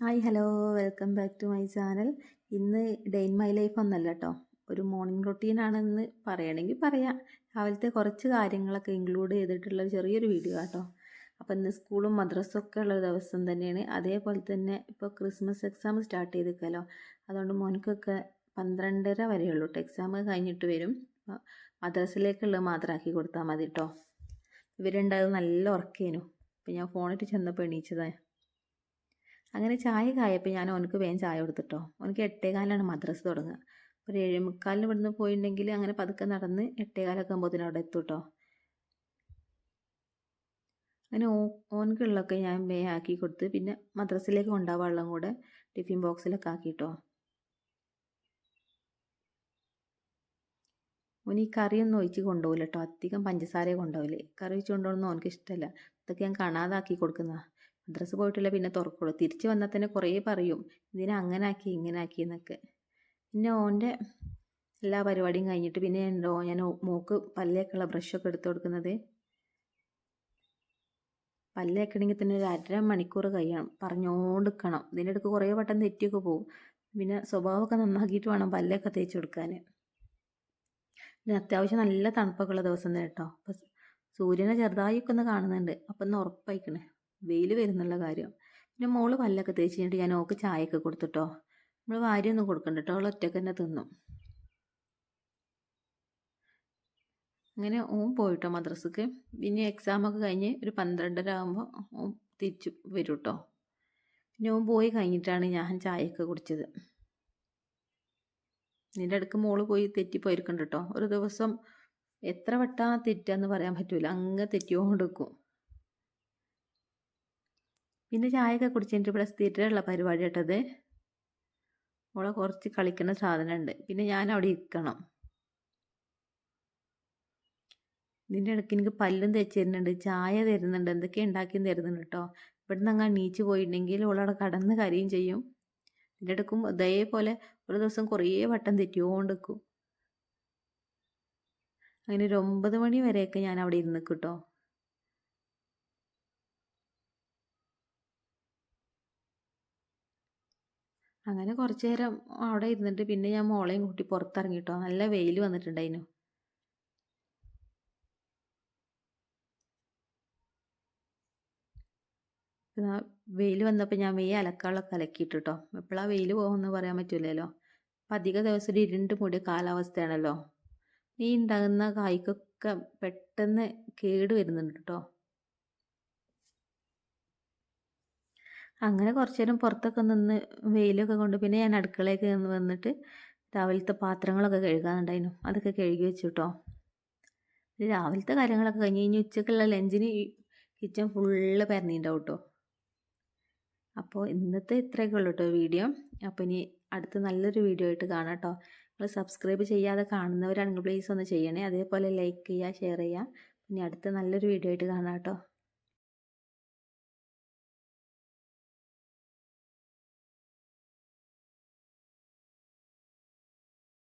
Hi hello welcome back to my channel. ഇന്ന് day in my life ഒന്നല്ല കേട്ടോ, ഒരു മോർണിംഗ് റൊട്ടീനാണെന്ന് പറയണമെങ്കിൽ പറയാം. രാവിലത്തെ കുറച്ച് കാര്യങ്ങളൊക്കെ ഇൻക്ലൂഡ് ചെയ്തിട്ടുള്ള ചെറിയൊരു വീഡിയോ കേട്ടോ. അപ്പോൾ ഇന്ന് സ്കൂളും മദ്രസും ഒക്കെ ഉള്ള ദിവസം തന്നെയാണ്. അതേപോലെ തന്നെ ഇപ്പോൾ ക്രിസ്മസ് എക്സാം സ്റ്റാർട്ട് ചെയ്തിരിക്കുമല്ലോ, അതുകൊണ്ട് മോനിക്കൊക്കെ 12:30 വരെയുള്ളൂ കേട്ടോ. എക്സാം കഴിഞ്ഞിട്ട് വരും. അപ്പോൾ മദ്രസിലേക്കുള്ളത് മാത്രമാക്കി കൊടുത്താൽ മതി കേട്ടോ. ഇവരുണ്ടായത് നല്ല ഉറക്കേനു. അപ്പോൾ ഞാൻ ഫോണിട്ട് ചെന്നപ്പോൾ എണീച്ചതാണ്. അങ്ങനെ ചായ കായപ്പോൾ ഞാൻ ഓനക്ക് വേഗം ചായ കൊടുത്തിട്ടോ. ഓനക്ക് 8:15 മദ്രസ തുടങ്ങുക. ഒരു 7:45 ഇവിടുന്ന് പോയിട്ടുണ്ടെങ്കിൽ അങ്ങനെ പതുക്കെ നടന്ന് 8:15 ആകുമ്പോഴത്തേനും അവിടെ എത്തും കേട്ടോ. അങ്ങനെ ഓനക്കുള്ളതൊക്കെ ഞാൻ വേഗം ആക്കി കൊടുത്ത്, പിന്നെ മദ്രസയിലേക്ക് കൊണ്ടുപോകാനുള്ള കൂടെ ടിഫിൻ ബോക്സിലൊക്കെ ആക്കിട്ടോ. ഓന് ഈ കറിയൊന്നും ഒഴിച്ച് കൊണ്ടുപോകില്ല കേട്ടോ. അധികം പഞ്ചസാരയെ കൊണ്ടുപോകില്ലേ. കറി ഒഴിച്ച് കൊണ്ടുപോകണമെന്ന് ഓനക്ക് ഇഷ്ടമല്ല. ഇതൊക്കെ ഞാൻ കാണാതാക്കി കൊടുക്കുന്നതാണ്. മദ്രസ പോയിട്ടില്ല പിന്നെ തുറക്കുള്ളൂ. തിരിച്ച് വന്നാൽ തന്നെ കുറേ പറയും, ഇതിനെ അങ്ങനെ ആക്കി ഇങ്ങനെ ആക്കി എന്നൊക്കെ. പിന്നെ ഓൻ്റെ എല്ലാ പരിപാടിയും കഴിഞ്ഞിട്ട് പിന്നെ ഉണ്ടോ ഞാൻ മൂക്ക് പല്ലേക്കുള്ള ബ്രഷൊക്കെ എടുത്ത് കൊടുക്കുന്നത്. പല്ലേക്കണമെങ്കിൽ തന്നെ ഒരു 1/2 മണിക്കൂർ കഴിയണം, പറഞ്ഞുകൊണ്ടിരിക്കണം. ഇതിൻ്റെ അടുക്ക് കുറേ വട്ടം തെറ്റിയൊക്കെ പോകും. പിന്നെ സ്വഭാവമൊക്കെ നന്നാക്കിയിട്ട് വേണം പല്ലൊക്കെ തേച്ച് കൊടുക്കാൻ. പിന്നെ അത്യാവശ്യം നല്ല തണുപ്പൊക്കെ ഉള്ള ദിവസം തന്നെ കേട്ടോ. അപ്പോൾ സൂര്യനെ ചെറുതായൊക്കെ ഒന്ന് കാണുന്നുണ്ട്. അപ്പം ഒന്ന് ഉറപ്പായിക്കണേ വെയിൽ വരുന്നുള്ള കാര്യം. പിന്നെ മോള് പല്ലൊക്കെ തേച്ച് കഴിഞ്ഞിട്ട് ഞാൻ ഓക്ക് ചായയൊക്കെ കൊടുത്തിട്ടോ. നമ്മൾ വാരിയൊന്നും കൊടുക്കണ്ട കേട്ടോ, അവൾ ഒറ്റയ്ക്ക് തന്നെ തിന്നും. അങ്ങനെ ഓൻ പോയിട്ടോ മദ്രസക്ക്. പിന്നെ എക്സാമൊക്കെ കഴിഞ്ഞ് ഒരു 12:30 ആകുമ്പോൾ ഓൻ തിരിച്ചു വരും കേട്ടോ. പിന്നെ ഓൻ പോയി കഴിഞ്ഞിട്ടാണ് ഞാൻ ചായയൊക്കെ കുടിച്ചത്. ഇതിൻ്റെ ഇടയ്ക്ക് മോള് പോയി തെറ്റിപ്പോയിരിക്കുന്നുണ്ട് കേട്ടോ. ഒരു ദിവസം എത്ര വട്ടാ തെറ്റാന്ന് പറയാൻ പറ്റൂല, അങ്ങ് തെറ്റിയോണ്ടിരിക്കും. പിന്നെ ചായയൊക്കെ കുടിച്ചിട്ട് ഇവിടെ സ്ഥിരമുള്ള പരിപാടി കേട്ടത്. മോളെ കുറച്ച് കളിക്കുന്ന സാധനമുണ്ട്, പിന്നെ ഞാൻ അവിടെ ഇരിക്കണം. ഇതിൻ്റെ ഇടയ്ക്ക് എനിക്ക് പല്ലും തേച്ച് തരുന്നുണ്ട്, ചായ തരുന്നുണ്ട്, എന്തൊക്കെ ഉണ്ടാക്കി തരുന്നുണ്ട് കേട്ടോ. ഇവിടുന്ന് അങ്ങ് എണീച്ച് പോയിട്ടുണ്ടെങ്കിൽ ഓളവിടെ കടന്ന് കരയും ചെയ്യും. ഇതിൻ്റെ ഇടയ്ക്കും ഇതേപോലെ ഒരു ദിവസം കുറേ വട്ടം തെറ്റിയോണ്ടിരിക്കും. അങ്ങനെ ഒരു 9 മണി വരെയൊക്കെ ഞാൻ അവിടെ ഇരുന്ന് കേട്ടോ. അങ്ങനെ കുറച്ച് നേരം അവിടെ ഇരുന്നിട്ട് പിന്നെ ഞാൻ മോളെയും കൂട്ടി പുറത്തിറങ്ങിട്ടോ. നല്ല വെയിൽ വന്നിട്ടുണ്ടായിരുന്നു. വെയിൽ വന്നപ്പോൾ ഞാൻ വെയിൽ അലക്കാളൊക്കെ അലക്കിയിട്ടോ. എപ്പോഴാണ് വെയിൽ പോകുമെന്ന് പറയാൻ പറ്റില്ലല്ലോ. അപ്പം അധിക ദിവസം ഒരു ഇരുണ്ട് മൂടിയ കാലാവസ്ഥയാണല്ലോ. ഈ ഉണ്ടാകുന്ന കായ്ക്കൊക്കെ പെട്ടെന്ന് കേട് വരുന്നുണ്ട് കേട്ടോ. അങ്ങനെ കുറച്ച് നേരം പുറത്തൊക്കെ നിന്ന് വെയിലൊക്കെ കൊണ്ട് പിന്നെ ഞാൻ അടുക്കളയൊക്കെ നിന്ന് വന്നിട്ട് രാവിലത്തെ പാത്രങ്ങളൊക്കെ കഴുകാനുണ്ടായിരുന്നു. അതൊക്കെ കഴുകി വെച്ചു കേട്ടോ. രാവിലത്തെ കാര്യങ്ങളൊക്കെ കഴിഞ്ഞ് ഉച്ചക്കുള്ള ലഞ്ചിന് കിച്ചൺ ഫുള്ള് പരന്നിട്ടുണ്ടാവും കേട്ടോ. അപ്പോൾ ഇന്നത്തെ ഇത്രയൊക്കെ ഉള്ളൂ കേട്ടോ വീഡിയോ. അപ്പോൾ ഇനി അടുത്ത നല്ലൊരു വീഡിയോ ആയിട്ട് കാണാം കേട്ടോ. നിങ്ങൾ സബ്സ്ക്രൈബ് ചെയ്യാതെ കാണുന്നവരാണെങ്കിൽ പ്ലീസ് ഒന്ന് ചെയ്യണേ. അതേപോലെ ലൈക്ക് ചെയ്യുക, ഷെയർ ചെയ്യുക. ഇനി അടുത്ത നല്ലൊരു വീഡിയോ ആയിട്ട് കാണാം കേട്ടോ.